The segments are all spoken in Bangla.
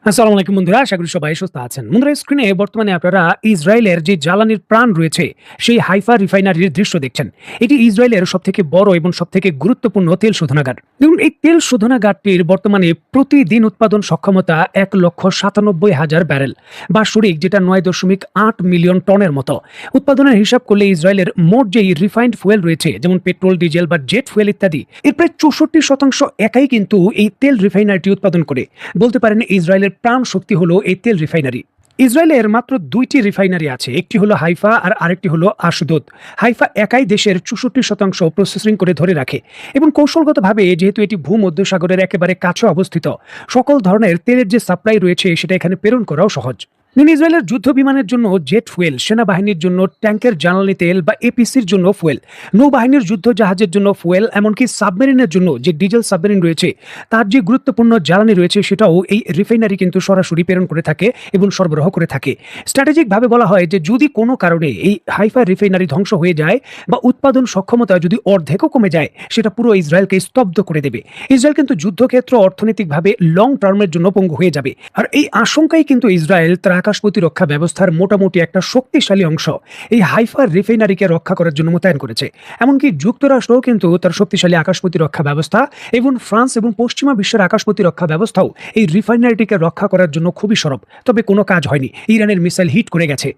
আসসালামু আলাইকুম বন্ধুরা, আশা করি সবাই সুস্থ আছেন। বন্ধুরা, স্ক্রিনে বর্তমানে আপনারা ইসরায়েলের যে জ্বালানির প্রাণ রয়েছে সেই হাইফা রিফাইনারির দৃশ্য দেখছেন। এটি ইসরায়েলের সবথেকে বড় এবং সবথেকে গুরুত্বপূর্ণ তেল শোধনাগার। দেখুন, এই তেল শোধনাগারটির বর্তমানে প্রতিদিন উৎপাদন সক্ষমতা ১,৯৭,০০০ ব্যারেল, বাৎসরিক যেটা ৯.৮ মিলিয়ন টনের মতো। উৎপাদনের হিসাব করলে ইসরায়েলের মোট যেই রিফাইন্ড ফুয়েল রয়েছে, যেমন পেট্রোল, ডিজেল বা জেট ফুয়েল ইত্যাদি, এর প্রায় ৬৪% একাই কিন্তু এই তেল রিফাইনারিটি উৎপাদন করে। বলতে পারেন ইসরায়েলের প্রাণ শক্তি হলো এই তেল রিফাইনারি। ইসরায়েলের মাত্র ২টি রিফাইনারি আছে, একটি হলো হাইফা আর আরেকটি হলো আশদোদ। হাইফা একাই দেশের ৬৪% প্রসেসিং করে ধরে রাখে এবং কৌশলগতভাবে যেহেতু এটি ভূমধ্যসাগরের একেবারে কাছে অবস্থিত, সকল ধরনের তেলের যে সাপ্লাই রয়েছে সেটা এখানে প্রেরণ করাও সহজ। ইসরায়েলের যুদ্ধ বিমানের জন্য জেট ফুয়েল, সেনাবাহিনীর জন্য ট্যাঙ্কের জ্বালানি তেল বা এপিসির জন্য ফুয়েল, নৌবাহিনীর যুদ্ধ জাহাজের জন্য ফুয়েল, এমনকি সাবমেরিনের জন্য যে ডিজেল সাবমেরিন রয়েছে তার যে গুরুত্বপূর্ণ জ্বালানি রয়েছে সেটাও এই রিফাইনারি কিন্তু সরাসরি প্রেরণ করে থাকে এবং সরবরাহ করে থাকে। স্ট্র্যাটেজিকভাবে বলা হয় যে যদি কোনো কারণে এই হাইফা রিফাইনারি ধ্বংস হয়ে যায় বা উৎপাদন সক্ষমতা যদি অর্ধেকও কমে যায়, সেটা পুরো ইসরায়েলকে স্তব্ধ করে দেবে। ইসরায়েল কিন্তু যুদ্ধক্ষেত্র অর্থনৈতিকভাবে লং টার্মের জন্য পঙ্গু হয়ে যাবে। আর এই আশঙ্কাই কিন্তু ইসরায়েল তার আকাশ প্রতিরক্ষা ব্যবস্থার মোটামুটি একটা শক্তিশালী অংশ এই হাইফা রিফাইনারিকে রক্ষা করার জন্য মোতায়েন করেছে। এমনকি যুক্তরাষ্ট্রও কিন্তু তার শক্তিশালী আকাশ প্রতিরক্ষা ব্যবস্থা এবং ফ্রান্স এবং পশ্চিমা বিশ্বের আকাশ প্রতিরক্ষা ব্যবস্থাও এই রিফাইনারিটিকে রক্ষা করার জন্য খুবই সরব। তবে কোনো কাজ হয়নি, ইরানের মিসাইল হিট করে গেছে।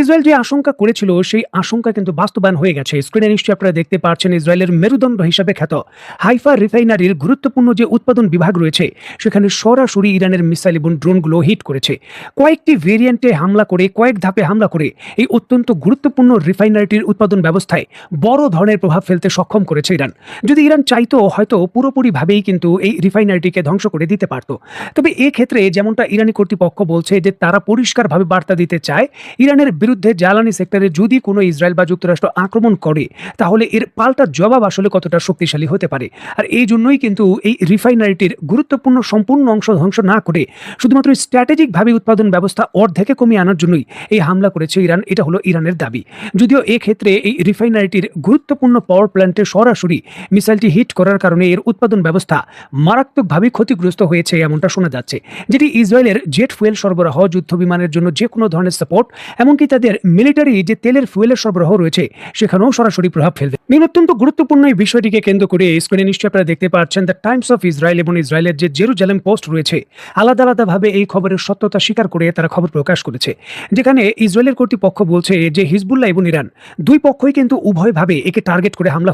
ইসরায়েল যে আশঙ্কা করেছিল সেই আশঙ্কা কিন্তু বাস্তবায়ন হয়ে গেছে। স্ক্রিনে নিশ্চয়ই আপনারা দেখতে পাচ্ছেন ইসরায়েলের মেরুদণ্ড হিসাবে খ্যাত হাইফা রিফাইনারির গুরুত্বপূর্ণ যে উৎপাদন বিভাগ রয়েছে সেখানে সরাসরি ইরানের মিসাইল এবং ড্রোনগুলো হিট করেছে। কয়েকটি ভেরিয়েন্টে হামলা করে, কয়েক ধাপে হামলা করে এই অত্যন্ত গুরুত্বপূর্ণ রিফাইনারিটির উৎপাদন ব্যবস্থায় বড় ধরনের প্রভাব ফেলতে সক্ষম করেছে ইরান। যদি ইরান চাইতো হয়তো পুরোপুরিভাবেই কিন্তু এই রিফাইনারিটিকে ধ্বংস করে দিতে পারত। তবে এক্ষেত্রে যেমনটা ইরানি কর্তৃপক্ষ বলছে যে তারা পরিষ্কারভাবে বার্তা দিতে চায়, ইরানের বিরুদ্ধে জ্বালানি সেক্টরে যদি কোনো ইসরায়েল বা যুক্তরাষ্ট্র আক্রমণ করে তাহলে এর পাল্টা জবাব আসলে কতটা শক্তিশালী হতে পারে। আর এই জন্যই কিন্তু এই রিফাইনারিটির গুরুত্বপূর্ণ সম্পূর্ণ অংশ ধ্বংস না করে শুধুমাত্র স্ট্র্যাটেজিকভাবে উৎপাদন ব্যবস্থা অর্ধেকে কমিয়ে আনার জন্যই এই হামলা করেছে ইরান। এটা হলো ইরানের দাবি। যদিও এক্ষেত্রে এই রিফাইনারিটির গুরুত্বপূর্ণ পাওয়ার প্ল্যান্টে সরাসরি মিসাইলটি হিট করার কারণে এর উৎপাদন ব্যবস্থা মারাত্মকভাবে ক্ষতিগ্রস্ত হয়েছে এমনটা শোনা যাচ্ছে, যেটি ইসরায়েলের জেট ফুয়েল সরবরাহ, যুদ্ধ বিমানের জন্য যে কোনো ধরনের সাপোর্ট, এমনকি তাদের মিলিটারি যে তেলের ফুয়েলের সরবরাহ রয়েছে সেখানেও সরাসরি প্রভাব ফেলবে। অত্যন্ত গুরুত্বপূর্ণ এই বিষয়টিকে কেন্দ্র করে স্ক্রিনে নিশ্চয়ই আপনারা দেখতে পাচ্ছেন দ্য টাইমস অফ ইসরায়েল এবং ইসরায়েলের যে জেরুজালেম পোস্ট রয়েছে আলাদা আলাদাভাবে এই খবরের সত্যতা স্বীকার করে তারা খবর প্রকাশ করেছে, যেখানে ইসরায়েলের কর্তৃপক্ষ বলছে যে হিজবুল্লাহ এবং ইরান দুই পক্ষই কিন্তু উভয়ভাবে একে টার্গেট করে হামলা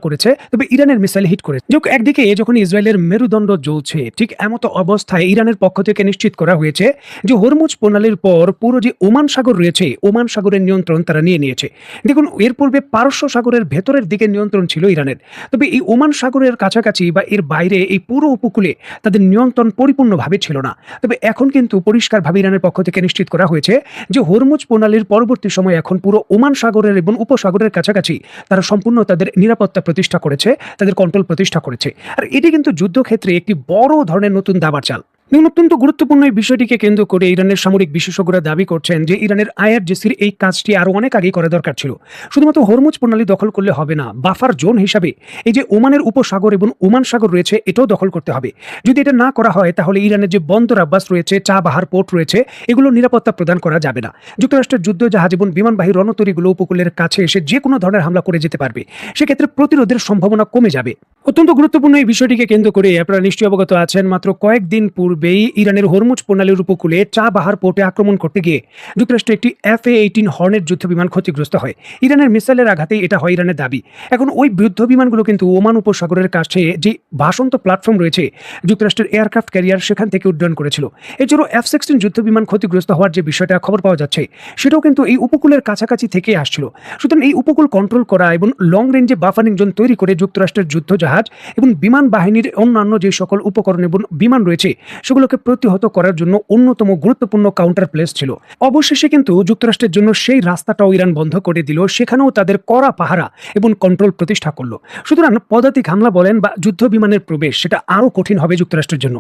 করেছে, তবে ইরানের মিসাইল হিট করেছে। একদিকে যখন ইসরায়েলের মেরুদণ্ড জ্বলছে, ঠিক এমতো অবস্থায় ইরানের পক্ষ থেকে নিশ্চিত করা হয়েছে যে হরমুজ প্রণালীর পর পুরো যে ওমান সাগর রয়েছে, ওমান সাগরের নিয়ন্ত্রণ তারা নিয়ে নিয়েছে। দেখুন, এর পূর্বে পারস্য সাগরের ভেতরের দিকে নিয়ন্ত্রণ ছিল ইরানের, তবে এই ওমান সাগরের কাছাকাছি বা এর বাইরে এই পুরো উপকূলে তাদের নিয়ন্ত্রণ পরিপূর্ণভাবে ছিল না। তবে এখন কিন্তু পরিষ্কারভাবে ইরানের পক্ষ থেকে নিশ্চিত করা হয়েছে যে হরমুজ প্রণালীর পরবর্তী সময় এখন পুরো ওমান সাগরের এবং উপসাগরের কাছাকাছি তারা সম্পূর্ণ তাদের নিরাপত্তা প্রতিষ্ঠা করেছে, তাদের কন্ট্রোল প্রতিষ্ঠা করেছে। আর এটি কিন্তু যুদ্ধক্ষেত্রে একটি বড় ধরনের নতুন দাবার চাল। অত্যন্ত গুরুত্বপূর্ণ এই বিষয়টিকে কেন্দ্র করে ইরানের সামরিক বিশেষজ্ঞরা দাবি করছেন যে ইরানের আইআরজিসির এই কাজটি আরো অনেক আগেই করা দরকার ছিল। শুধুমাত্র হরমুজ প্রণালী দখল করলে হবে না, বাফার জোন হিসাবে এই যে ওমানের উপসাগর এবং ওমান সাগর রয়েছে এটাও দখল করতে হবে। যদি এটা না করা হয় তাহলে ইরানের যে বন্দর আব্বাস রয়েছে, চাবাহার পোর্ট রয়েছে, এগুলো নিরাপত্তা প্রদান করা যাবে না। যুক্তরাষ্ট্রের যুদ্ধ জাহাজ এবং বিমানবাহী রণতরীগুলো উপকূলের কাছে এসে যে কোনো ধরনের হামলা করে যেতে পারবে, সেক্ষেত্রে প্রতিরোধের সম্ভাবনা কমে যাবে। অত্যন্ত গুরুত্বপূর্ণ এই বিষয়টিকে কেন্দ্র করে আপনারা নিশ্চয়ই অবগত আছেন, মাত্র কয়েকদিন পূর্বেই ইরানের হরমুজ প্রণালীর উপকূলে চাবাহার পোর্টে আক্রমণ করতে গিয়ে যুক্তরাষ্ট্রের একটি FA-18 হর্নেট যুদ্ধ বিমান ক্ষতিগ্রস্ত হয়। ইরানের মিসাইলের আঘাতে এটা হয় ইরানের দাবি। এখন ওই যুদ্ধ বিমানগুলো কিন্তু ওমান উপসাগরের কাছে যে ভাসন্ত প্ল্যাটফর্ম রয়েছে যুক্তরাষ্ট্রের এয়ারক্রাফট ক্যারিয়ার, সেখান থেকে উড্ডয়ন করেছিল। এছাড়াও F-16 যুদ্ধ বিমান ক্ষতিগ্রস্ত হওয়ার যে বিষয়টা খবর পাওয়া যাচ্ছে সেটাও কিন্তু এই উপকূলের কাছাকাছি থেকে আসছিল। সুতরাং এই উপকূল কন্ট্রোল করা এবং লং রেঞ্জে বাফারিং জোন তৈরি করে যুক্তরাষ্ট্রের যুদ্ধ জাহাজ এবং বিমান বাহিনীর অন্যান্য যে সকল উপকরণ এবং বিমান রয়েছে সেগুলোকে প্রতিহত করার জন্য অন্যতম গুরুত্বপূর্ণ কাউন্টার প্লেস ছিল। অবশেষে কিন্তু যুক্তরাষ্ট্রের জন্য সেই রাস্তাটাও ইরান বন্ধ করে দিল, সেখানেও তাদের কড়া পাহারা এবং কন্ট্রোল প্রতিষ্ঠা করলো। সুতরাং পদাতিক হামলা বলেন বা যুদ্ধ বিমানের প্রবেশ সেটা আরও কঠিন হবে যুক্তরাষ্ট্রের জন্য।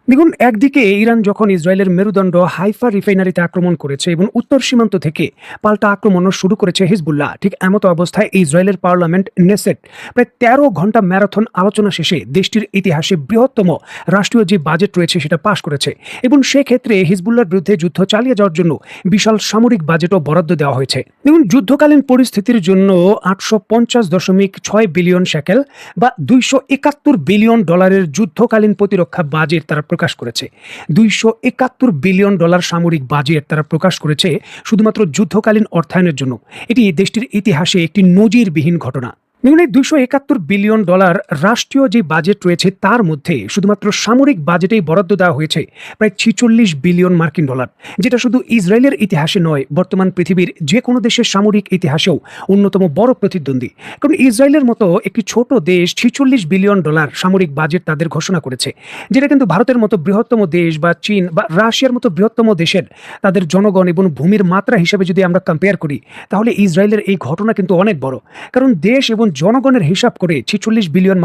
দেখুন, একদিকে ইরান যখন ইসরায়েলের মেরুদণ্ড হাইফা রিফাইনারিতে আক্রমণ করেছে এবং উত্তর সীমান্ত থেকে পাল্টা আক্রমণও শুরু করেছে হিজবুল্লাহ, ঠিক এমতো অবস্থায় ইসরায়েলের পার্লামেন্ট নেসেট প্রায় ১৩ ঘন্টা ম্যারাথন আলোচনা শেষে দেশটির ইতিহাসে বৃহত্তম রাষ্ট্রীয় যে বাজেট রয়েছে সেটা পাশ করেছে এবং সেক্ষেত্রে হিজবুল্লাহর বিরুদ্ধে যুদ্ধ চালিয়ে যাওয়ার জন্য বিশাল সামরিক বাজেটও বরাদ্দ দেওয়া হয়েছে। দেখুন, যুদ্ধকালীন পরিস্থিতির জন্য ৮৫০.৬ বিলিয়ন শেকেল বা $২৭১ বিলিয়ন যুদ্ধকালীন প্রতিরক্ষা বাজেট তারা প্রকাশ করেছে। $২৭১ বিলিয়ন সামরিক বাজেট তারা প্রকাশ করেছে শুধুমাত্র যুদ্ধকালীন অর্থায়নের জন্য। এটি দেশটির ইতিহাসে একটি নজিরবিহীন ঘটনা। দেখুন, এই $২৭১ বিলিয়ন রাষ্ট্রীয় যে বাজেট রয়েছে তার মধ্যে শুধুমাত্র সামরিক বাজেটেই বরাদ্দ দেওয়া হয়েছে প্রায় $৪৬ বিলিয়ন, যেটা শুধু ইসরায়েলের ইতিহাসে নয়, বর্তমান পৃথিবীর যে কোনো দেশের সামরিক ইতিহাসেও অন্যতম বড় প্রতিদ্বন্দ্বী। কারণ ইসরায়েলের মতো একটি ছোট দেশ $৪৬ বিলিয়ন সামরিক বাজেট তাদের ঘোষণা করেছে, যেটা কিন্তু ভারতের মতো বৃহত্তম দেশ বা চীন বা রাশিয়ার মতো বৃহত্তম দেশের তাদের জনগণ এবং ভূমির মাত্রা হিসেবে যদি আমরা কম্পেয়ার করি, তাহলে ইসরায়েলের এই ঘটনা কিন্তু অনেক বড়। কারণ দেশ এবং জনগণের হিসাব করে $৪৬ বিলিয়ন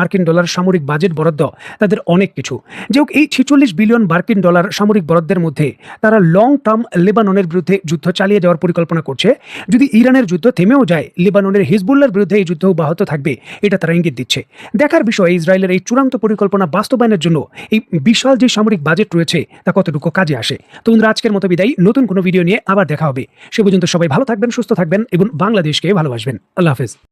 সামরিক বাজেট বরাদ্দ তাদের অনেক কিছু। যে হোক, এই $৪৬ বিলিয়ন সামরিক বরাদ্দের মধ্যে তারা লং টার্ম লেবাননের বিরুদ্ধে যুদ্ধ চালিয়ে যাওয়ার পরিকল্পনা করছে। যদি ইরানের যুদ্ধ থেমেও যায়, লেবাননের হিজবুল্লাহর বিরুদ্ধে এই যুদ্ধ অব্যাহত থাকবে, এটা তারা ইঙ্গিত দিচ্ছে। দেখার বিষয় ইসরায়েলের এই চূড়ান্ত পরিকল্পনা বাস্তবায়নের জন্য এই বিশাল যে সামরিক বাজেট রয়েছে তা কতটুকু কাজে আসে। তো বন্ধুরা, আজকের মতো বিদায়, নতুন কোনো ভিডিও নিয়ে আবার দেখা হবে। সে পর্যন্ত সবাই ভালো থাকবেন, সুস্থ থাকবেন এবং বাংলাদেশকে ভালোবাসবেন। আল্লাহ হাফেজ।